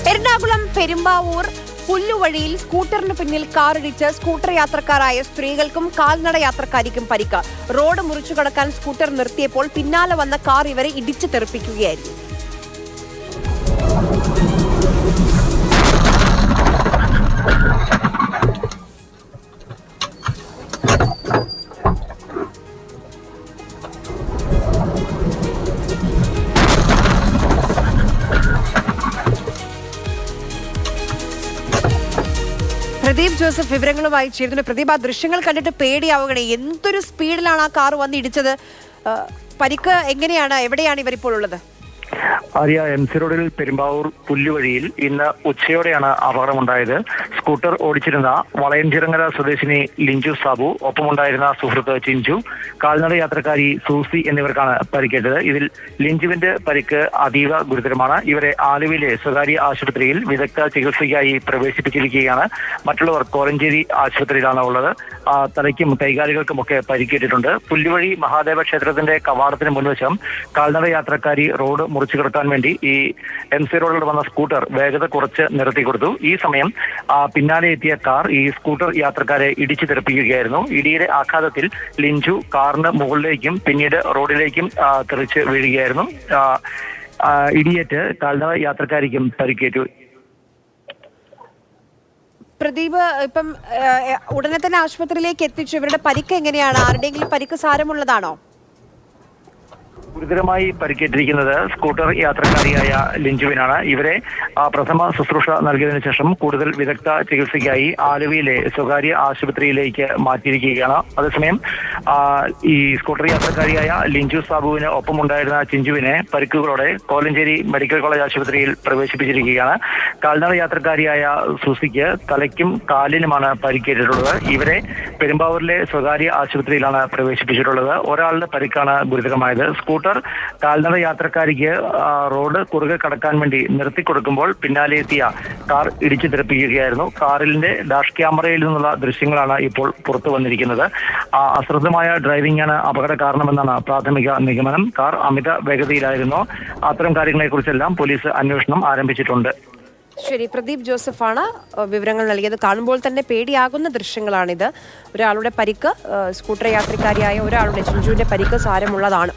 എറണാകുളം പെരുമ്പാവൂർ പുല്ലുവഴിയിൽ സ്കൂട്ടറിന് പിന്നിൽ കാറിടിച്ച് സ്കൂട്ടർ യാത്രക്കാരായ സ്ത്രീകൾക്കും കാൽനട യാത്രക്കാരിക്കും പരിക്ക്. റോഡ് മുറിച്ചു കടക്കാൻ സ്കൂട്ടർ നിർത്തിയപ്പോൾ പിന്നാലെ വന്ന കാർ ഇവരെ ഇടിച്ചു തെറിപ്പിക്കുകയായിരുന്നു. പ്രദീപ് ജോസഫ് വിവരങ്ങളുമായി ചേരുന്നു. പ്രദീപ്, ആ ദൃശ്യങ്ങൾ കണ്ടിട്ട് പേടിയാവുകയാണ്. എന്തൊരു സ്പീഡിലാണ് ആ കാർ വന്ന് ഇടിച്ചത്. പരിക്ക് എങ്ങനെയാണ്, എവിടെയാണ് ഇവരിപ്പോൾ ഉള്ളത്? ആര്യ, MC റോഡിൽ പെരുമ്പാവൂർ പുല്ലുവഴിയിൽ ഇന്ന് ഉച്ചയോടെയാണ് അപകടമുണ്ടായത്. സ്കൂട്ടർ ഓടിച്ചിരുന്ന വളയഞ്ചിറങ്ങര സ്വദേശിനി ലിഞ്ചു സാബു, ഒപ്പമുണ്ടായിരുന്ന സുഹൃത്ത് ചിഞ്ചു, കാൽനട യാത്രക്കാരി സൂസി എന്നിവർക്കാണ് പരിക്കേറ്റത്. ഇതിൽ ലിഞ്ചുവിന്റെ പരിക്ക് അതീവ ഗുരുതരമാണ്. ഇവരെ ആലുവയിലെ സ്വകാര്യ ആശുപത്രിയിൽ വിദഗ്ധ ചികിത്സയ്ക്കായി പ്രവേശിപ്പിച്ചിരിക്കുകയാണ്. മറ്റുള്ളവർ കോലഞ്ചേരി ആശുപത്രിയിലാണ് ഉള്ളത്. തലയ്ക്കും കൈകാലുകൾക്കുമൊക്കെ പരിക്കേറ്റിട്ടുണ്ട്. പുല്ലുവഴി മഹാദേവ ക്ഷേത്രത്തിന്റെ കവാടത്തിന് മുൻവശം കാൽനട യാത്രക്കാരി റോഡ് മുറിച്ചു കിടക്കാൻ വേണ്ടി ഈ MC റോഡിൽ വന്ന സ്കൂട്ടർ വേഗത കുറച്ച് നിർത്തി കൊടുത്തു. ഈ സമയം പിന്നാലെ എത്തിയ കാർ ഈ സ്കൂട്ടർ യാത്രക്കാരെ ഇടിച്ചു തെറിപ്പിക്കുകയായിരുന്നു. ഇടിയുടെ ആഘാതത്തിൽ ലിഞ്ചു കാറിന് മുകളിലേക്കും പിന്നീട് റോഡിലേക്കും തെറിച്ച് വീഴുകയായിരുന്നു. ഇടിയേറ്റ് കാൽനട യാത്രക്കാരിക്കും പരിക്കേറ്റു. പ്രദീപ്, ഇപ്പം ഉടനെ തന്നെ ആശുപത്രിയിലേക്ക് എത്തിച്ചു. ഇവരുടെ പരിക്ക് എങ്ങനെയാണ്? ആരുടെയെങ്കിലും പരിക്ക് സാരമുള്ളതാണോ? ഗുരുതരമായി പരിക്കേറ്റിരിക്കുന്നത് സ്കൂട്ടർ യാത്രക്കാരിയായ ലിഞ്ചുവിനാണ്. ഇവരെ പ്രഥമ ശുശ്രൂഷ നൽകിയതിനു ശേഷം കൂടുതൽ വിദഗ്ധ ചികിത്സയ്ക്കായി ആലുവയിലെ സ്വകാര്യ ആശുപത്രിയിലേക്ക് മാറ്റിയിരിക്കുകയാണ്. അതേസമയം ഈ സ്കൂട്ടർ യാത്രക്കാരിയായ ലിഞ്ചു സാബുവിന് ഒപ്പമുണ്ടായിരുന്ന ചിഞ്ചുവിനെ പരിക്കുകളോടെ കോലഞ്ചേരി മെഡിക്കൽ കോളേജ് ആശുപത്രിയിൽ പ്രവേശിപ്പിച്ചിരിക്കുകയാണ്. കാൽനട യാത്രക്കാരിയായ സുസിക്ക് തലയ്ക്കും കാലിനുമാണ് പരിക്കേറ്റിട്ടുള്ളത്. ഇവരെ പെരുമ്പാവൂരിലെ സ്വകാര്യ ആശുപത്രിയിലാണ് പ്രവേശിപ്പിച്ചിട്ടുള്ളത്. ഒരാളുടെ പരിക്കാണ് ഗുരുതരമായത്. സ്കൂട്ടർ കാൽനട യാത്രക്കാരിക്ക് റോഡ് കുറുകെ കടക്കാൻ വേണ്ടി നിർത്തിക്കൊടുക്കുമ്പോൾ പിന്നാലെ എത്തിയ കാർ ഇടിച്ചു തെറിപ്പിക്കുകയായിരുന്നു. കാറിന്റെ ഡാഷ് ക്യാമറയിൽ നിന്നുള്ള ദൃശ്യങ്ങളാണ് ഇപ്പോൾ പുറത്തു വന്നിരിക്കുന്നത്. അശ്രദ്ധമായ ഡ്രൈവിംഗാണ് അപകട കാരണമെന്നാണ് പ്രാഥമിക നിഗമനം. കാർ അമിത വേഗതയിലായിരുന്നു. അത്തരം കാര്യങ്ങളെക്കുറിച്ചെല്ലാം പോലീസ് അന്വേഷണം ആരംഭിച്ചിട്ടുണ്ട്. ശരി, പ്രദീപ് ജോസഫാണ് വിവരങ്ങൾ നൽകിയത്. കാണുമ്പോൾ തന്നെ പേടിയാകുന്ന ദൃശ്യങ്ങളാണിത്. ഒരാളുടെ പരിക്ക്, സ്കൂട്ടർ യാത്രക്കാരിയായ ഒരാളുടെ ചിഞ്ചുവിന്റെ പരിക്ക് സാരമുള്ളതാണ്.